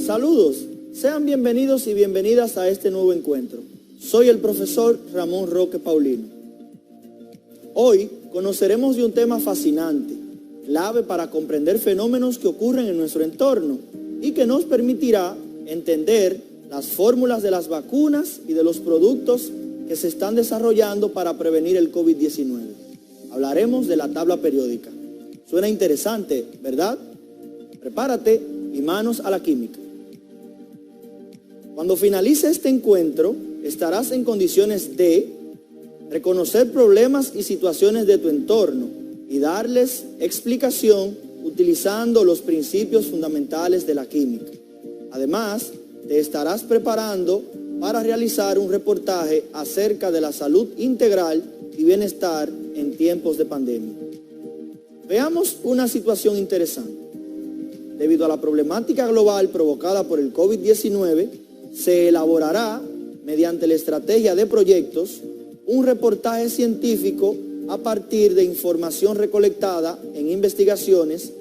Saludos, sean bienvenidos y bienvenidas a este nuevo encuentro. Soy el profesor Ramón Roque Paulino. Hoy conoceremos de un tema fascinante, clave para comprender fenómenos que ocurren en nuestro entorno y que nos permitirá entender las fórmulas de las vacunas y de los productos que se están desarrollando para prevenir el COVID-19. Hablaremos de la tabla periódica. Suena interesante, ¿verdad? Prepárate y manos a la química. Cuando finalice este encuentro, estarás en condiciones de reconocer problemas y situaciones de tu entorno y darles explicación utilizando los principios fundamentales de la química. Además, te estarás preparando para realizar un reportaje acerca de la salud integral y bienestar en tiempos de pandemia. Veamos una situación interesante. Debido a la problemática global provocada por el COVID-19, se elaborará, mediante la estrategia de proyectos, un reportaje científico a partir de información recolectada en investigaciones,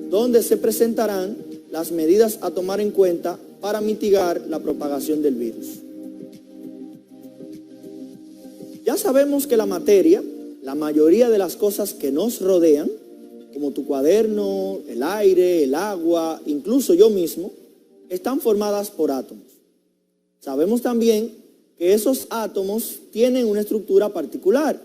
donde se presentarán las medidas a tomar en cuenta para mitigar la propagación del virus. Ya sabemos que la materia, la mayoría de las cosas que nos rodean, como tu cuaderno, el aire, el agua, incluso yo mismo, están formadas por átomos. Sabemos también que esos átomos tienen una estructura particular.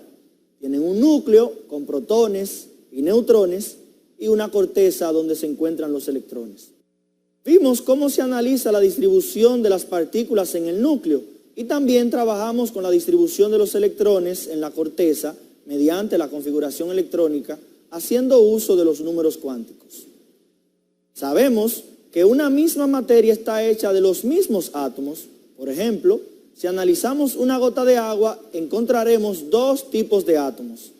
Tienen un núcleo con protones y neutrones y una corteza donde se encuentran los electrones. Vimos cómo se analiza la distribución de las partículas en el núcleo y también trabajamos con la distribución de los electrones en la corteza mediante la configuración electrónica, haciendo uso de los números cuánticos. Sabemos que una misma materia está hecha de los mismos átomos. Por ejemplo, si analizamos una gota de agua, encontraremos dos tipos de átomos: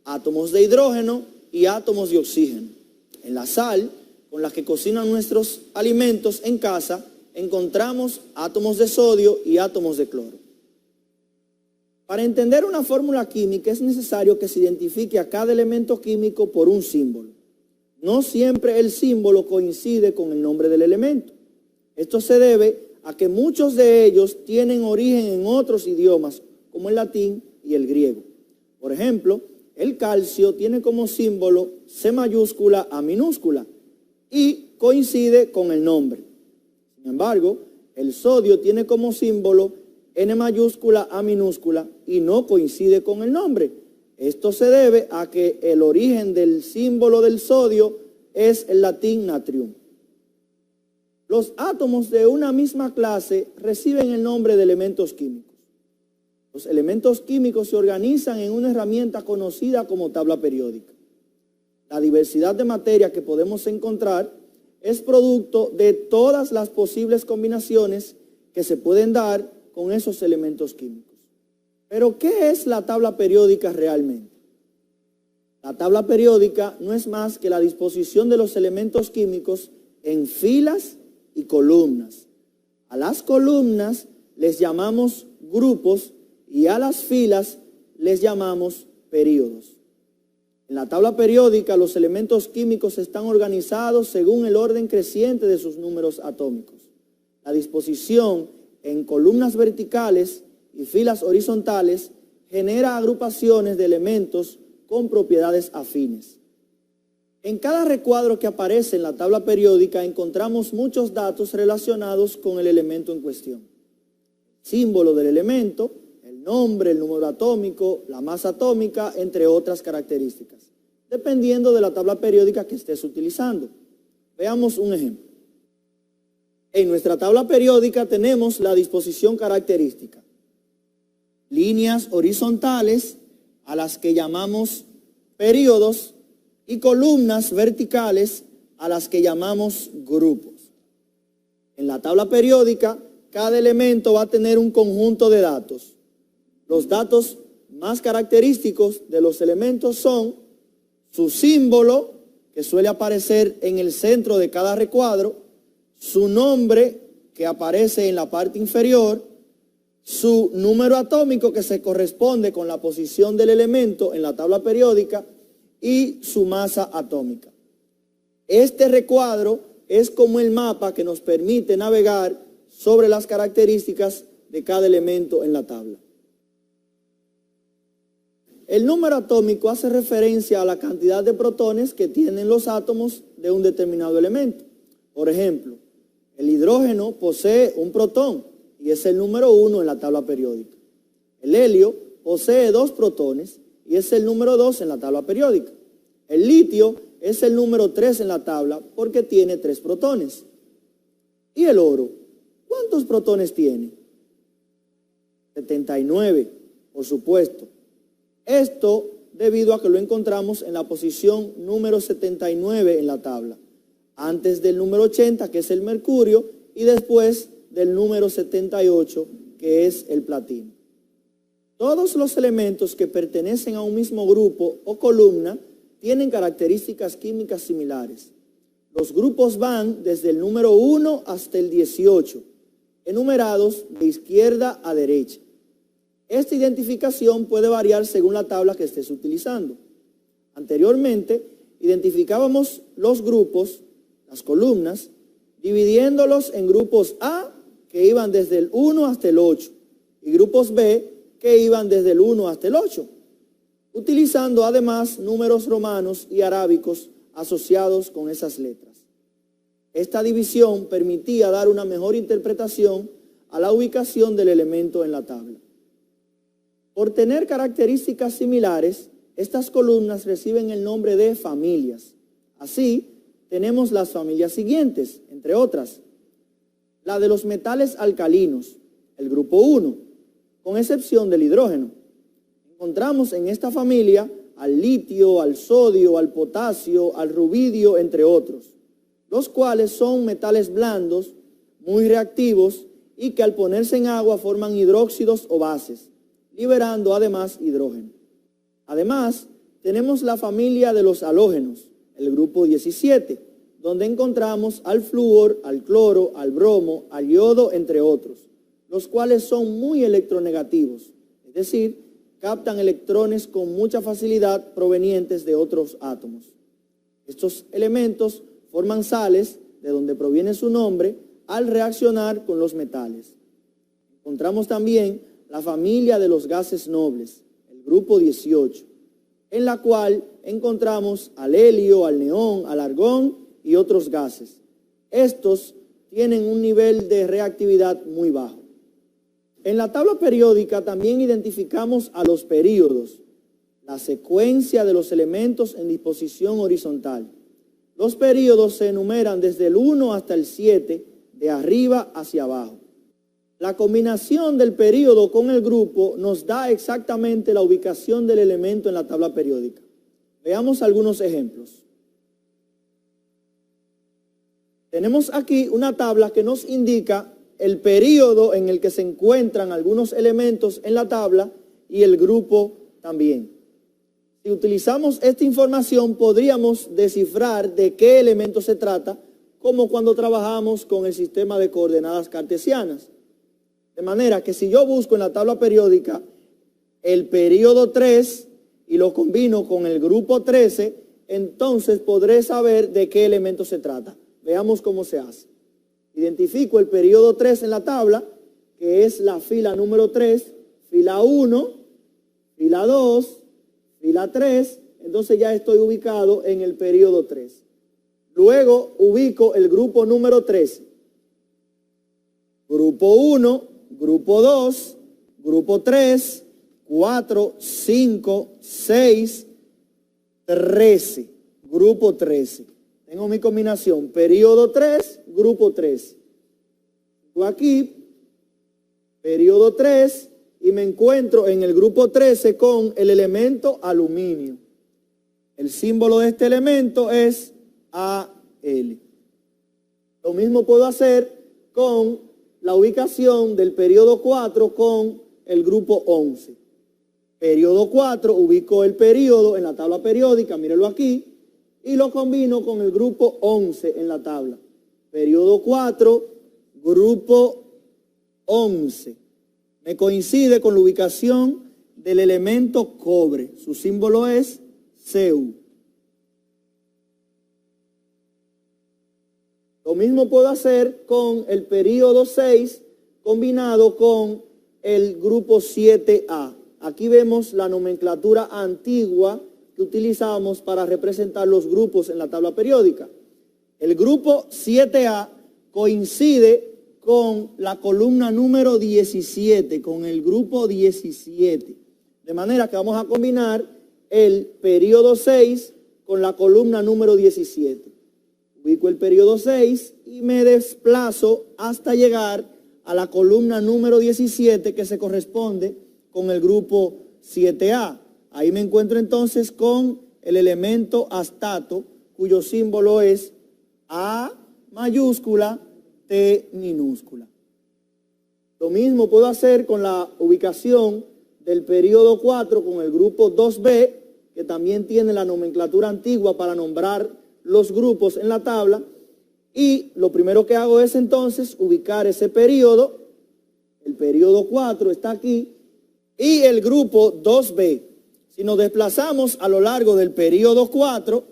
átomos de hidrógeno y átomos de oxígeno. En la sal, con la que cocinan nuestros alimentos en casa, encontramos átomos de sodio y átomos de cloro. Para entender una fórmula química es necesario que se identifique a cada elemento químico por un símbolo. No siempre el símbolo coincide con el nombre del elemento. Esto se debe a que muchos de ellos tienen origen en otros idiomas, como el latín y el griego. Por ejemplo, el calcio tiene como símbolo C mayúscula A minúscula y coincide con el nombre. Sin embargo, el sodio tiene como símbolo N mayúscula A minúscula y no coincide con el nombre. Esto se debe a que el origen del símbolo del sodio es el latín natrium. Los átomos de una misma clase reciben el nombre de elementos químicos. Los elementos químicos se organizan en una herramienta conocida como tabla periódica. La diversidad de materia que podemos encontrar es producto de todas las posibles combinaciones que se pueden dar con esos elementos químicos. Pero, ¿qué es la tabla periódica realmente? La tabla periódica no es más que la disposición de los elementos químicos en filas y columnas. A las columnas les llamamos grupos y a las filas les llamamos períodos. En la tabla periódica los elementos químicos están organizados según el orden creciente de sus números atómicos. La disposición en columnas verticales y filas horizontales genera agrupaciones de elementos con propiedades afines. En cada recuadro que aparece en la tabla periódica encontramos muchos datos relacionados con el elemento en cuestión. Símbolo del elemento, el nombre, el número atómico, la masa atómica, entre otras características, dependiendo de la tabla periódica que estés utilizando. Veamos un ejemplo. En nuestra tabla periódica tenemos la disposición característica. Líneas horizontales a las que llamamos períodos y columnas verticales a las que llamamos grupos. En la tabla periódica, cada elemento va a tener un conjunto de datos. Los datos más característicos de los elementos son su símbolo, que suele aparecer en el centro de cada recuadro, su nombre, que aparece en la parte inferior, su número atómico, que se corresponde con la posición del elemento en la tabla periódica, y su masa atómica. Este recuadro es como el mapa que nos permite navegar sobre las características de cada elemento en la tabla. El número atómico hace referencia a la cantidad de protones que tienen los átomos de un determinado elemento. Por ejemplo, el hidrógeno posee un protón y es el número 1 en la tabla periódica. El helio posee 2 protones y es el número 2 en la tabla periódica. El litio es el número 3 en la tabla porque tiene 3 protones. ¿Y el oro? ¿Cuántos protones tiene? 79, por supuesto. Esto debido a que lo encontramos en la posición número 79 en la tabla, antes del número 80, que es el mercurio, y después del número 78, que es el platino. Todos los elementos que pertenecen a un mismo grupo o columna tienen características químicas similares. Los grupos van desde el número 1 hasta el 18, enumerados de izquierda a derecha. Esta identificación puede variar según la tabla que estés utilizando. Anteriormente, identificábamos los grupos, las columnas, dividiéndolos en grupos A, que iban desde el 1 hasta el 8, y grupos B, que iban desde el 1 hasta el 8, utilizando además números romanos y arábicos asociados con esas letras. Esta división permitía dar una mejor interpretación a la ubicación del elemento en la tabla. Por tener características similares, estas columnas reciben el nombre de familias. Así, tenemos las familias siguientes, entre otras. La de los metales alcalinos, el grupo 1, con excepción del hidrógeno. Encontramos en esta familia al litio, al sodio, al potasio, al rubidio, entre otros, los cuales son metales blandos, muy reactivos y que al ponerse en agua forman hidróxidos o bases, liberando además hidrógeno. Además, tenemos la familia de los halógenos, el grupo 17, donde encontramos al flúor, al cloro, al bromo, al yodo, entre otros, los cuales son muy electronegativos, es decir, captan electrones con mucha facilidad provenientes de otros átomos. Estos elementos forman sales, de donde proviene su nombre, al reaccionar con los metales. Encontramos también la familia de los gases nobles, el grupo 18, en la cual encontramos al helio, al neón, al argón y otros gases. Estos tienen un nivel de reactividad muy bajo. En la tabla periódica también identificamos a los períodos, la secuencia de los elementos en disposición horizontal. Los períodos se enumeran desde el 1 hasta el 7, de arriba hacia abajo. La combinación del período con el grupo nos da exactamente la ubicación del elemento en la tabla periódica. Veamos algunos ejemplos. Tenemos aquí una tabla que nos indica el período en el que se encuentran algunos elementos en la tabla y el grupo también. Si utilizamos esta información, podríamos descifrar de qué elemento se trata, como cuando trabajamos con el sistema de coordenadas cartesianas. De manera que si yo busco en la tabla periódica el período 3 y lo combino con el grupo 13, entonces podré saber de qué elemento se trata. Veamos cómo se hace. Identifico el período 3 en la tabla, que es la fila número 3, fila 1, fila 2, fila 3, entonces ya estoy ubicado en el período 3. Luego ubico el grupo número 13. Grupo 1, grupo 2, grupo 3, 4, 5, 6, 13. Grupo 13. Tengo mi combinación, período 3, grupo 3. Aquí, período 3, y me encuentro en el grupo 13 con el elemento aluminio. El símbolo de este elemento es Al. Lo mismo puedo hacer con la ubicación del período 4 con el grupo 11. Período 4, ubico el período en la tabla periódica, mírenlo aquí, y lo combino con el grupo 11 en la tabla. Período 4, grupo 11. Me coincide con la ubicación del elemento cobre. Su símbolo es Cu. Lo mismo puedo hacer con el período 6 combinado con el grupo 7A. Aquí vemos la nomenclatura antigua que utilizábamos para representar los grupos en la tabla periódica. El grupo 7A coincide con la columna número 17, con el grupo 17. De manera que vamos a combinar el período 6 con la columna número 17. Ubico el período 6 y me desplazo hasta llegar a la columna número 17 que se corresponde con el grupo 7A. Ahí me encuentro entonces con el elemento astato, cuyo símbolo es A mayúscula, T minúscula. Lo mismo puedo hacer con la ubicación del período 4 con el grupo 2B, que también tiene la nomenclatura antigua para nombrar los grupos en la tabla. Y lo primero que hago es entonces ubicar ese período. El período 4 está aquí. Y el grupo 2B. Si nos desplazamos a lo largo del período 4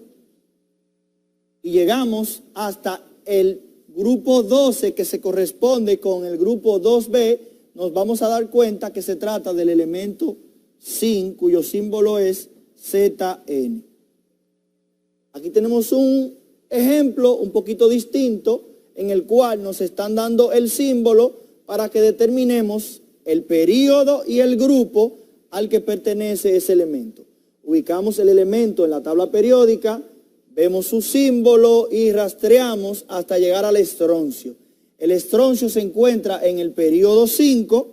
y llegamos hasta el grupo 12 que se corresponde con el grupo 2B, nos vamos a dar cuenta que se trata del elemento sin, cuyo símbolo es ZN. Aquí tenemos un ejemplo un poquito distinto en el cual nos están dando el símbolo para que determinemos el período y el grupo al que pertenece ese elemento. Ubicamos el elemento en la tabla periódica, vemos su símbolo y rastreamos hasta llegar al estroncio. El estroncio se encuentra en el período 5,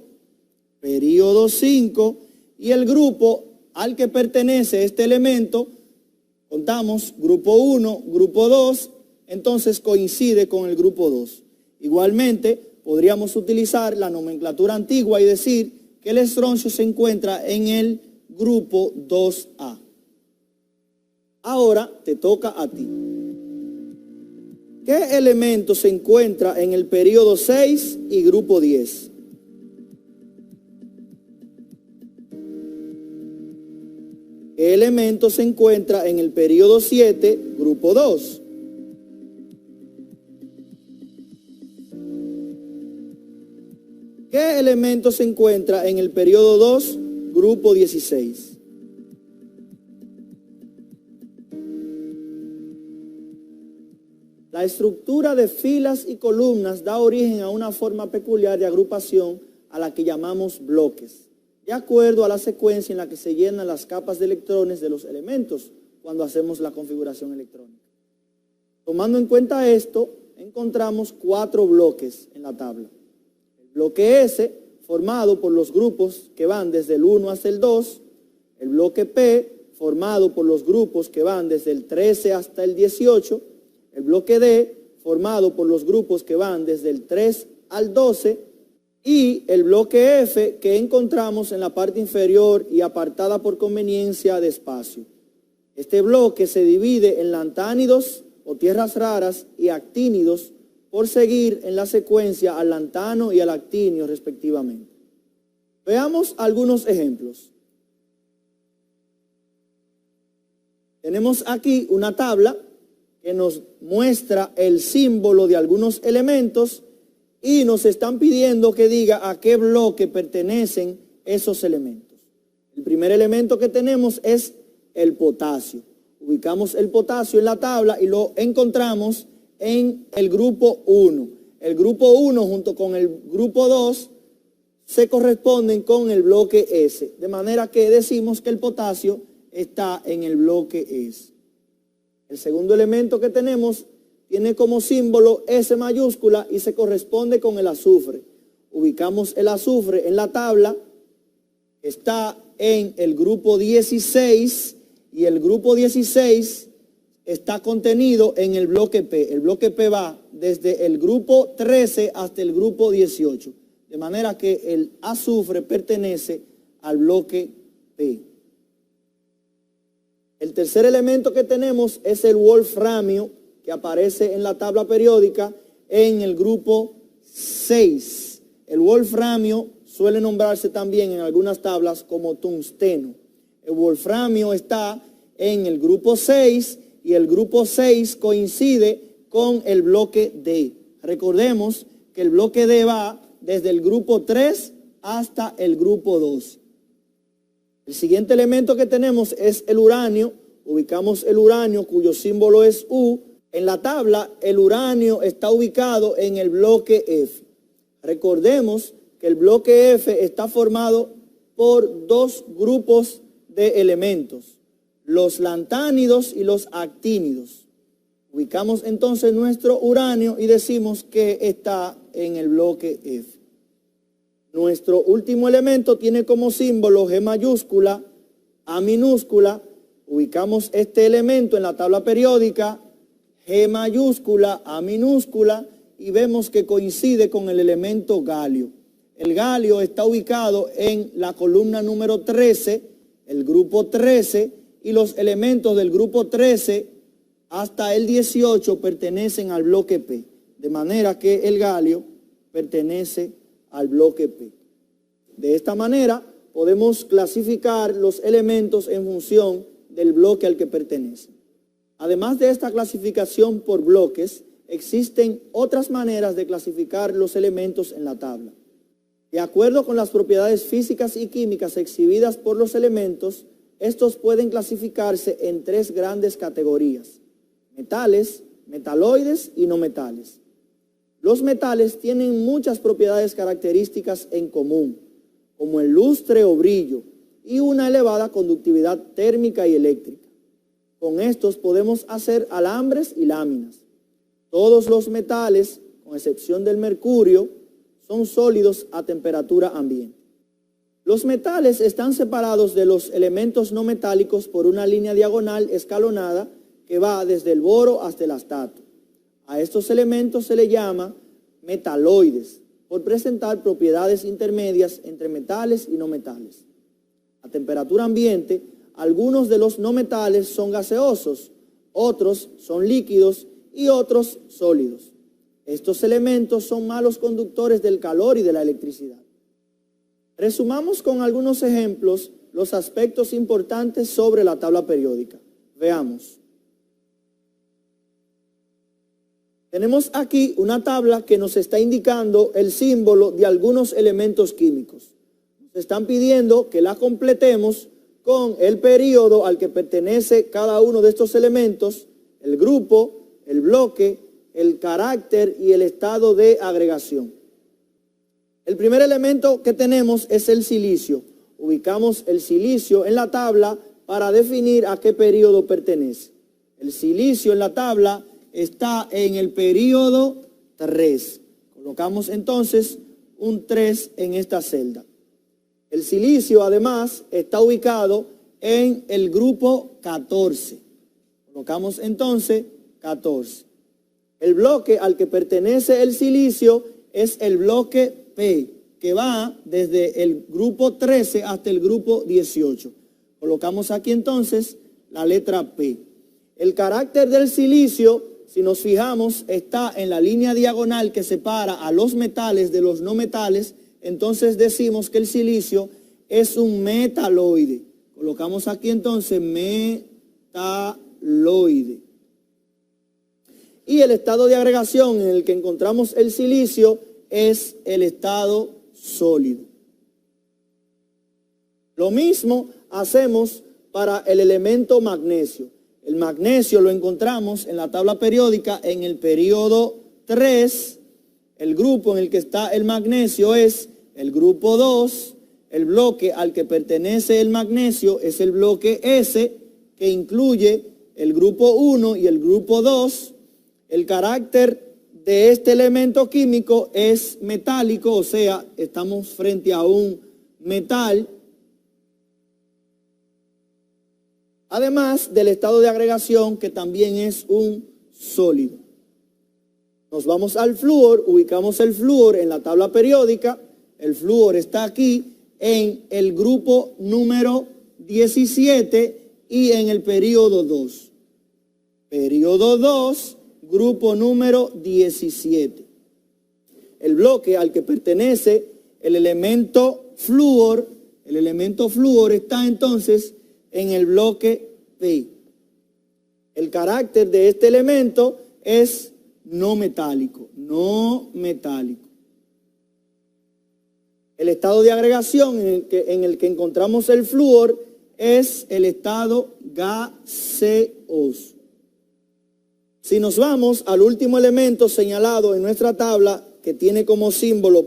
y el grupo al que pertenece este elemento, contamos grupo 1, grupo 2, entonces coincide con el grupo 2. Igualmente, podríamos utilizar la nomenclatura antigua y decir que el estroncio se encuentra en el grupo 2A. Ahora te toca a ti. ¿Qué elemento se encuentra en el período 6 y grupo 10? ¿Qué elemento se encuentra en el período 7, grupo 2? ¿Qué elemento se encuentra en el período 2, grupo 16? La estructura de filas y columnas da origen a una forma peculiar de agrupación a la que llamamos bloques, de acuerdo a la secuencia en la que se llenan las capas de electrones de los elementos cuando hacemos la configuración electrónica. Tomando en cuenta esto, encontramos 4 bloques en la tabla. El bloque S, formado por los grupos que van desde el 1 hasta el 2, el bloque P, formado por los grupos que van desde el 13 hasta el 18, el bloque D, formado por los grupos que van desde el 3 al 12, y el bloque F, que encontramos en la parte inferior y apartada por conveniencia de espacio. Este bloque se divide en lantánidos o tierras raras y actínidos por seguir en la secuencia al lantano y al actinio respectivamente. Veamos algunos ejemplos. Tenemos aquí una tabla que nos muestra el símbolo de algunos elementos y nos están pidiendo que diga a qué bloque pertenecen esos elementos. El primer elemento que tenemos es el potasio. Ubicamos el potasio en la tabla y lo encontramos en el grupo 1. El grupo 1 junto con el grupo 2 se corresponden con el bloque S. De manera que decimos que el potasio está en el bloque S. El segundo elemento que tenemos tiene como símbolo S mayúscula y se corresponde con el azufre. Ubicamos el azufre en la tabla, está en el grupo 16 y el grupo 16 está contenido en el bloque P. El bloque P va desde el grupo 13 hasta el grupo 18. De manera que el azufre pertenece al bloque P. El tercer elemento que tenemos es el wolframio, que aparece en la tabla periódica en el grupo 6. El wolframio suele nombrarse también en algunas tablas como tungsteno. El wolframio está en el grupo 6 y el grupo 6 coincide con el bloque D. Recordemos que el bloque D va desde el grupo 3 hasta el grupo 2. El siguiente elemento que tenemos es el uranio. Ubicamos el uranio, cuyo símbolo es U. En la tabla, el uranio está ubicado en el bloque F. Recordemos que el bloque F está formado por dos grupos de elementos, los lantánidos y los actínidos. Ubicamos entonces nuestro uranio y decimos que está en el bloque F. Nuestro último elemento tiene como símbolo G mayúscula, A minúscula. Ubicamos este elemento en la tabla periódica, G mayúscula, A minúscula, y vemos que coincide con el elemento galio. El galio está ubicado en la columna número 13, el grupo 13, y los elementos del grupo 13 hasta el 18 pertenecen al bloque P, de manera que el galio pertenece al bloque P. De esta manera podemos clasificar los elementos en función del bloque al que pertenecen. Además de esta clasificación por bloques, existen otras maneras de clasificar los elementos en la tabla. De acuerdo con las propiedades físicas y químicas exhibidas por los elementos, estos pueden clasificarse en tres grandes categorías: metales, metaloides y no metales. Los metales tienen muchas propiedades características en común, como el lustre o brillo y una elevada conductividad térmica y eléctrica. Con estos podemos hacer alambres y láminas. Todos los metales, con excepción del mercurio, son sólidos a temperatura ambiente. Los metales están separados de los elementos no metálicos por una línea diagonal escalonada que va desde el boro hasta el astato. A estos elementos se le llama metaloides, por presentar propiedades intermedias entre metales y no metales. A temperatura ambiente, algunos de los no metales son gaseosos, otros son líquidos y otros sólidos. Estos elementos son malos conductores del calor y de la electricidad. Resumamos con algunos ejemplos los aspectos importantes sobre la tabla periódica. Veamos. Tenemos aquí una tabla que nos está indicando el símbolo de algunos elementos químicos. Nos están pidiendo que la completemos con el periodo al que pertenece cada uno de estos elementos, el grupo, el bloque, el carácter y el estado de agregación. El primer elemento que tenemos es el silicio. Ubicamos el silicio en la tabla para definir a qué periodo pertenece. El silicio en la tabla está en el periodo 3. Colocamos entonces un 3 en esta celda. El silicio además está ubicado en el grupo 14. Colocamos entonces 14. El bloque al que pertenece el silicio es el bloque P, que va desde el grupo 13 hasta el grupo 18. Colocamos aquí entonces la letra P. El carácter del silicio, si nos fijamos, está en la línea diagonal que separa a los metales de los no metales. Entonces decimos que el silicio es un metaloide. Colocamos aquí entonces metaloide. Y el estado de agregación en el que encontramos el silicio es el estado sólido. Lo mismo hacemos para el elemento magnesio. El magnesio lo encontramos en la tabla periódica en el periodo 3. El grupo en el que está el magnesio es el grupo 2. El bloque al que pertenece el magnesio es el bloque S, que incluye el grupo 1 y el grupo 2. El carácter de este elemento químico es metálico, o sea, estamos frente a un metal. Además del estado de agregación, que también es un sólido. Nos vamos al flúor, ubicamos el flúor en la tabla periódica. El flúor está aquí en el grupo número 17 y en el periodo 2. Periodo 2, grupo número 17. El bloque al que pertenece el elemento flúor está entonces en el bloque P. El carácter de este elemento es no metálico, no metálico. El estado de agregación en el que encontramos el flúor es el estado gaseoso. Si nos vamos al último elemento señalado en nuestra tabla, que tiene como símbolo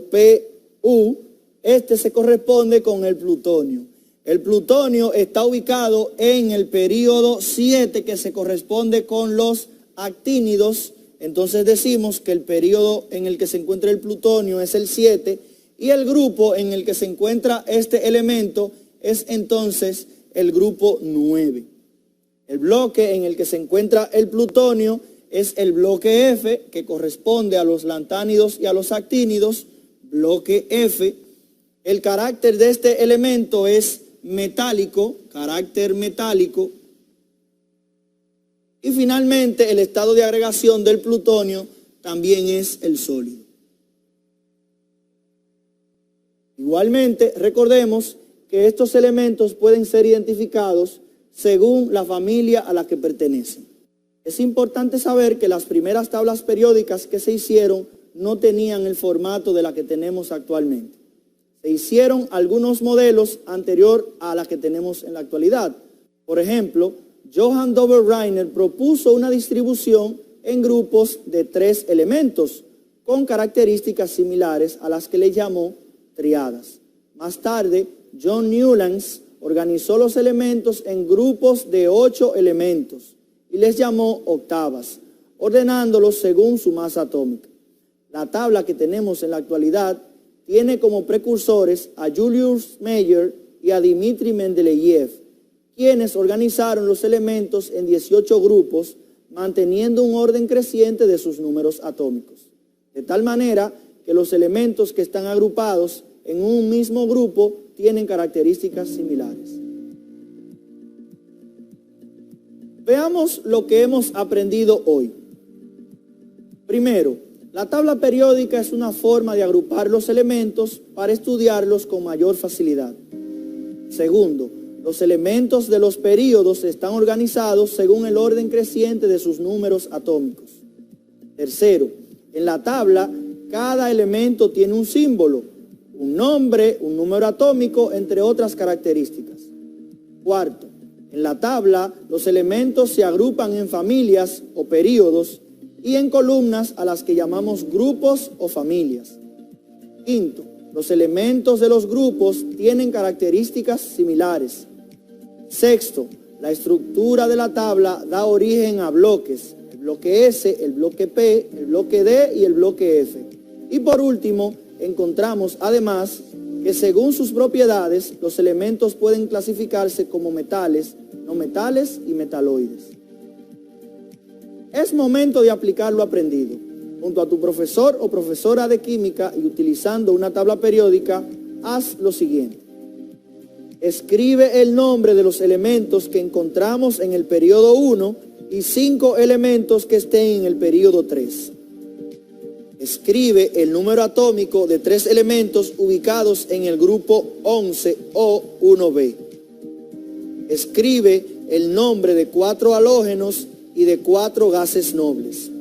Pu, este se corresponde con el plutonio. El plutonio está ubicado en el período 7, que se corresponde con los actínidos. Entonces decimos que el período en el que se encuentra el plutonio es el 7, y el grupo en el que se encuentra este elemento es entonces el grupo 9. El bloque en el que se encuentra el plutonio es el bloque F, que corresponde a los lantánidos y a los actínidos, bloque F. El carácter de este elemento es metálico, carácter metálico. Y finalmente el estado de agregación del plutonio también es el sólido. Igualmente, recordemos que estos elementos pueden ser identificados según la familia a la que pertenecen. Es importante saber que las primeras tablas periódicas que se hicieron no tenían el formato de la que tenemos actualmente. Se hicieron algunos modelos anterior a la que tenemos en la actualidad. Por ejemplo, Johann Dober-Reiner propuso una distribución en grupos de 3 elementos con características similares a las que le llamó triadas. Más tarde, John Newlands organizó los elementos en grupos de 8 elementos y les llamó octavas, ordenándolos según su masa atómica. La tabla que tenemos en la actualidad tiene como precursores a Julius Meyer y a Dmitri Mendeleev, quienes organizaron los elementos en 18 grupos, manteniendo un orden creciente de sus números atómicos. De tal manera que los elementos que están agrupados en un mismo grupo tienen características similares. Veamos lo que hemos aprendido hoy. Primero, la tabla periódica es una forma de agrupar los elementos para estudiarlos con mayor facilidad. Segundo, los elementos de los períodos están organizados según el orden creciente de sus números atómicos. Tercero, en la tabla, cada elemento tiene un símbolo, un nombre, un número atómico, entre otras características. Cuarto, en la tabla, los elementos se agrupan en familias o períodos y en columnas a las que llamamos grupos o familias. Quinto, los elementos de los grupos tienen características similares. Sexto, la estructura de la tabla da origen a bloques, el bloque S, el bloque P, el bloque D y el bloque F. Y por último, encontramos además que según sus propiedades, los elementos pueden clasificarse como metales, no metales y metaloides. Es momento de aplicar lo aprendido. Junto a tu profesor o profesora de química y utilizando una tabla periódica, haz lo siguiente. Escribe el nombre de los elementos que encontramos en el periodo 1 y 5 elementos que estén en el periodo 3. Escribe el número atómico de 3 elementos ubicados en el grupo 11 o 1b. Escribe el nombre de 4 halógenos y de 4 gases nobles.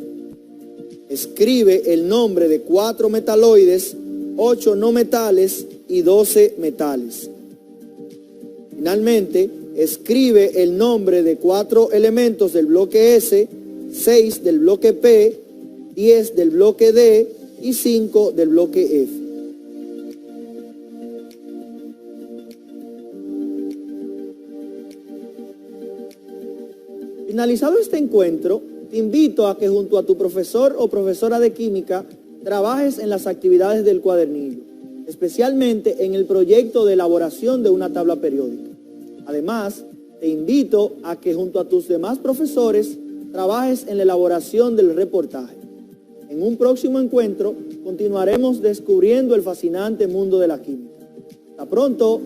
Escribe el nombre de 4 metaloides, 8 no metales y 12 metales. Finalmente, escribe el nombre de 4 elementos del bloque S, 6 del bloque P, 10 del bloque D y 5 del bloque F. Finalizado este encuentro, te invito a que junto a tu profesor o profesora de química trabajes en las actividades del cuadernillo, especialmente en el proyecto de elaboración de una tabla periódica. Además, te invito a que junto a tus demás profesores trabajes en la elaboración del reportaje. En un próximo encuentro continuaremos descubriendo el fascinante mundo de la química. Hasta pronto.